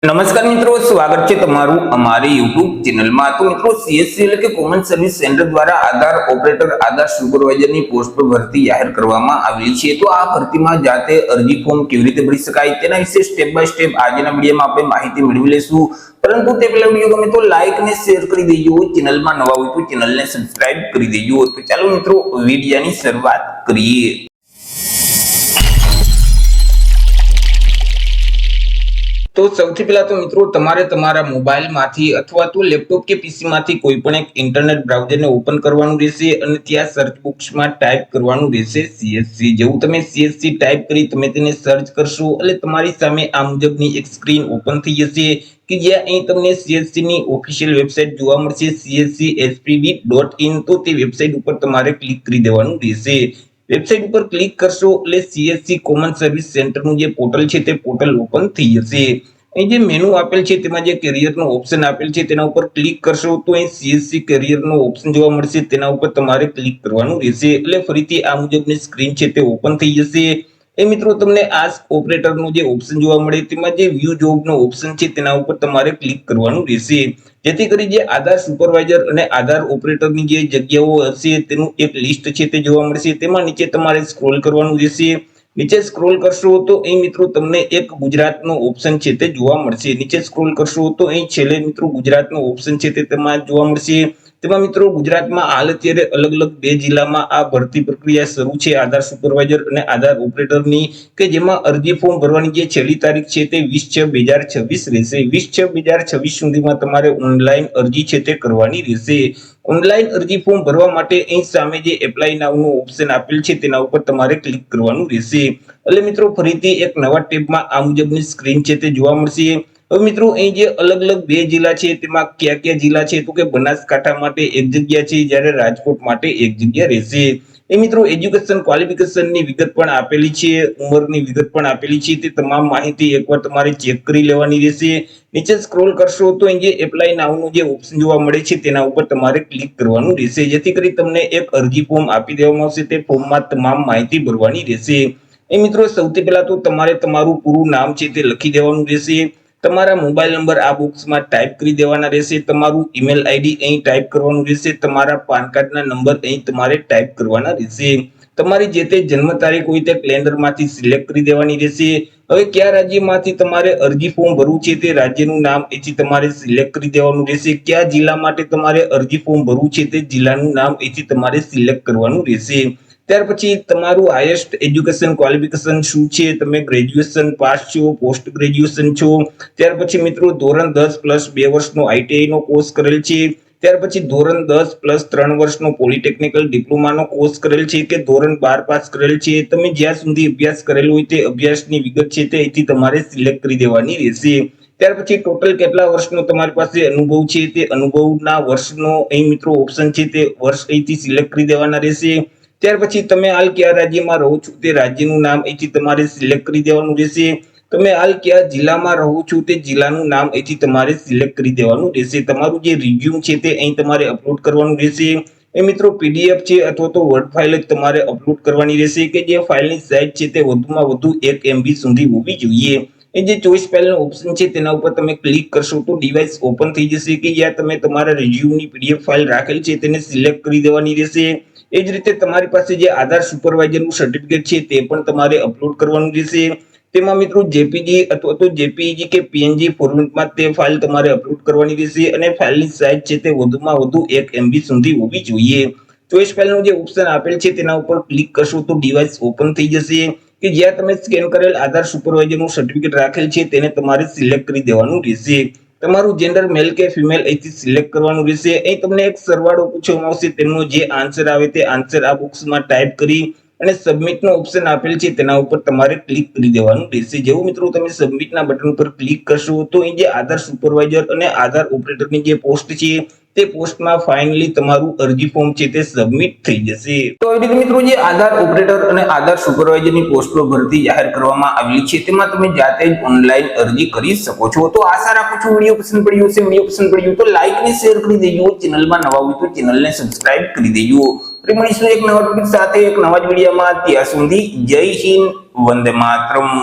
નમસ્કાર મિત્રો, સ્વાગત છે તમારું અમારી YouTube ચેનલમાં। તો મિત્રો CSC એટલે કે કોમન સર્વિસ સેન્ટર દ્વારા આધાર ઓપરેટર આધાર સુપરવાઇઝરની પોસ્ટ પર ભરતી જાહેર કરવામાં આવેલી છે। તો આ ભરતીમાં જાતે અરજી ફોર્મ કેવી રીતે ભરી શકાય તેના વિશે સ્ટેપ બાય સ્ટેપ આજના વિડીયોમાં આપણે માહિતી મેળવી લેશું। પરંતુ તે પહેલા વિડીયો ગમે તો લાઈક અને શેર કરી દેજો, ચેનલમાં નવા હોય તો ચેનલને સબસ્ક્રાઇબ કરી દેજો। તો ચાલો મિત્રો વિડીયોની શરૂઆત કરીએ। तो સૌથી પહેલા તો મિત્રો તમારે તમારા મોબાઈલમાંથી અથવા તો લેપટોપ કે પીસીમાંથી કોઈ પણ એક ઇન્ટરનેટ બ્રાઉઝરને ઓપન કરવાનું રહેશે અને ત્યાં સર્ચ બોક્સમાં ટાઈપ કરવાનું રહેશે CSC। જેવું તમે CSC ટાઈપ કરી તમે તેને સર્ચ કરશો એટલે તમારી સામે આ મુજબની એક સ્ક્રીન ઓપન થઈ જશે કે જ્યાં અહીં તમને CSC ની ઓફિશિયલ વેબસાઈટ જોવા મળશે cscspv.in। તો તે વેબસાઈટ ઉપર તમારે ક્લિક કરી દેવાનું રહેશે। વેબસાઈટ ઉપર ક્લિક કરશો એટલે CSC કોમન સર્વિસ સેન્ટરનું જે પોર્ટલ છે તે પોર્ટલ ઓપન થઈ જશે। અહીં જે મેનુ આપેલ છે તેમાં જે કેરિયરનો ઓપ્શન આપેલ છે તેના ઉપર ક્લિક કરશો તો અહીં CSC કેરિયરનો ઓપ્શન જોવા મળશે, તેના ઉપર તમારે ક્લિક કરવાનું રહેશે એટલે ફરીથી આ મુજબની સ્ક્રીન છે તે ઓપન થઈ જશે। એ મિત્રો તમને આસ્ક ઓપરેટરનો જે ઓપ્શન જોવા મળે તેમાં જે વ્યૂ જોબનો ઓપ્શન છે તેના ઉપર તમારે ક્લિક કરવાનું રહેશે, જેથી કરી જે આધાર સુપરવાઇઝર અને આધાર ઓપરેટરની જે જગ્યાઓ હશે તેનું એક લિસ્ટ છે તે જોવા મળશે। તેમાં નીચે તમારે સ્ક્રોલ કરવાનું રહેશે। નીચે સ્ક્રોલ કરશો તો અહીં મિત્રો તમને એક ગુજરાતનો ઓપ્શન છે તે જોવા મળશે। નીચે સ્ક્રોલ કરશો તો અહીં છેલ્લે મિત્રો ગુજરાતનો ઓપ્શન છે તે તેમાં જોવા મળશે। તેમાં મિત્રો ગુજરાતમાં હાલ અત્યારે અલગ અલગ 2 જિલ્લામાં આ ભરતી પ્રક્રિયા શરૂ છે આધાર સુપરવાઇઝર અને આધાર ઓપરેટરની, કે જેમાં અરજી ફોર્મ ભરવાની જે છેલ્લી તારીખ છે તે 20/6/2026 રહેશે। 20/6/2026 સુધીમાં તમારે ઓનલાઈન અરજી છે તે કરવાની રહેશે। ઓનલાઈન અરજી ફોર્મ ભરવા માટે અહીં સામે જે એપ્લાય નાઉનો ઓપ્શન આપેલ છે તેના ઉપર તમારે ક્લિક કરવાનું રહેશે। એટલે મિત્રો ફરીથી એક નવા ટેબમાં આ મુજબની સ્ક્રીન છે તે જોવા મળશે। હવે મિત્રો અહીં જે અલગ અલગ 2 જિલ્લા છે તેમાં કયા કયા જિલ્લા છે તો કે બનાસકાંઠા માટે એક જગ્યા છે, જ્યારે રાજકોટ માટે એક જગ્યા રહેશે। એ મિત્રો એજ્યુકેશન ક્વોલિફિકેશનની વિગત પણ આપેલી છે, ઉંમરની વિગત પણ આપેલી છે, તે તમામ માહિતી એકવાર તમારે ચેક કરી લેવાની રહેશે। નીચે સ્ક્રોલ કરશો તો અહીં જે એપ્લાય નાઉનું જે ઓપ્શન જોવા મળે છે તેના ઉપર તમારે ક્લિક કરવાનું રહેશે, જેથી કરી તમને એક અરજી ફોર્મ આપી દેવામાં આવશે। તે ફોર્મમાં તમામ માહિતી ભરવાની રહેશે। એ મિત્રો સૌથી પહેલા તો તમારે તમારું પૂરું નામ છે તે લખી દેવાનું રહેશે। તમારા મોબાઈલ નંબર આ બોક્સમાં ટાઈપ કરી દેવાના રહેશે। તમારું ઈમેલ આઈડી અહીં ટાઈપ કરવાનું રહેશે। તમારા પાન કાર્ડના નંબર અહીં તમારે ટાઈપ કરવાના રહેશે। તમારી જે તે જન્મ તારીખ હોય તે કેલેન્ડરમાંથી સિલેક્ટ કરી દેવાની રહેશે। હવે કયા રાજ્યમાંથી તમારે અરજી ફોર્મ ભરવું છે તે રાજ્યનું નામ અહીંથી તમારે સિલેક્ટ કરી દેવાનું રહેશે। કયા જિલ્લા માટે તમારે અરજી ફોર્મ ભરવું છે તે જિલ્લાનું નામ અહીંથી તમારે સિલેક્ટ કરવાનું રહેશે। ત્યાર પછી તમારું હાઈએસ્ટ એજ્યુકેશન ક્વોલિફિકેશન શું છે, તમે ગ્રેજ્યુએશન પાસ છો, પોસ્ટ ગ્રેજ્યુએશન છો, ત્યાર પછી મિત્રો ધોરણ 10 પ્લસ 2 વર્ષનો ITI નો કોર્સ કરેલ છે, ત્યાર પછી ધોરણ 10 પ્લસ 3 વર્ષનો પોલિટેકનિકલ ડિપ્લોમાનો કોર્સ કરેલ છે કે ધોરણ 12 પાસ કરેલ છે, તમે જ્યાં સુધી અભ્યાસ કરેલો હોય તે અભ્યાસની વિગત છે તે અહીંથી તમારે સિલેક્ટ કરી દેવાની રહેશે। ત્યાર પછી ટોટલ કેટલા વર્ષનો તમારી પાસે અનુભવ છે તે અનુભવના વર્ષનો અહીં મિત્રો ઓપ્શન છે તે વર્ષ અહીંથી સિલેક્ટ કરી દેવાના રહેશે। ત્યાર પછી તમે હાલ કયા રાજ્યમાં રહો છો તે રાજ્યનું નામ અહીંથી તમારે સિલેક્ટ કરી દેવાનું રહેશે। તમે હાલ કયા જિલ્લામાં રહો છો તે જિલ્લાનું નામ અહીંથી તમારે સિલેક્ટ કરી દેવાનું રહેશે। તમારું જે રિઝ્યુમ છે તે અહીં તમારે અપલોડ કરવાનું રહેશે। એ મિત્રો PDF છે અથવા તો વર્ડ ફાઇલ જ તમારે અપલોડ કરવાની રહેશે, કે જે ફાઇલની સાઇઝ છે તે વધુમાં વધુ 1 MB સુધી હોવી જોઈએ। એ જે ચોઈસ ફાઇલનો ઓપ્શન છે તેના ઉપર તમે ક્લિક કરશો તો ડિવાઇસ ઓપન થઈ જશે, કે જ્યાં તમે તમારા રિઝ્યુમની PDF ફાઇલ રાખેલ છે તેને સિલેક્ટ કરી દેવાની રહેશે। એ જ રીતે તમારી પાસે જે આધાર સુપરવાઇઝરનું સર્ટિફિકેટ છે તે પણ તમારે અપલોડ કરવાનું રહેશે। તેમાં મિત્રો JPG અથવા તો JPEG કે PNG ફોર્મેટમાં તે ફાઇલ તમારે અપલોડ કરવાની રહેશે અને ફાઇલની સાઇઝ છે તે વધુમાં વધુ 1 MB સુધી હોવી જોઈએ। ચોઈસ ફાઇલનો જે ઓપ્શન આપેલ છે તેના ઉપર ક્લિક કરશો તો ડિવાઇસ ઓપન થઈ જશે, કે જ્યાં તમે સ્કેન કરેલ આધાર સુપરવાઇઝરનું સર્ટિફિકેટ રાખેલ છે તેને તમારે સિલેક્ટ કરી દેવાનું રહેશે। તમારું જેન્ડર મેલ કે ફિમેલ અહીંથી સિલેક્ટ કરવાનું રહેશે। અહીં તમને એક સરવાળો પૂછવામાં આવશે, તેમનો જે આન્સર આવે તે આન્સર આ બોક્સમાં ટાઈપ કરી અને સબમિટનો ઓપ્શન આપેલ છે તેના ઉપર તમારે ક્લિક કરી દેવાનું રહેશે। જેવું મિત્રો તમે સબમિટના બટન પર ક્લિક કરશો તો અહીં જે આધાર સુપરવાઇઝર અને આધાર ઓપરેટરની જે પોસ્ટ છે તે પોસ્ટમાં ફાઇનલી તમારું અરજી ફોર્મ છે તે સબમિટ થઈ જશે। તો એ રીતે મિત્રો જે આધાર ઓપરેટર અને આધાર સુપરવાઇઝરની પોસ્ટ પર ભરતી જાહેર કરવામાં આવેલી છે તેમાં તમે જાતે જ ઓનલાઈન અરજી કરી શકો છો। તો આશા રાખું છું વિડીયો પસંદ પડ્યો હશે। વિડીયો પસંદ પડ્યો તો લાઈક અને શેર કરી દેજો, ચેનલમાં નવા હોય તો ચેનલને સબસ્ક્રાઇબ કરી દેજો। ફરી મળીશું એક નવા ટોપિક સાથે એક નવા જ વિડીયોમાં। ત્યાં સુધી જય હિન્દ, વંદે માતરમ।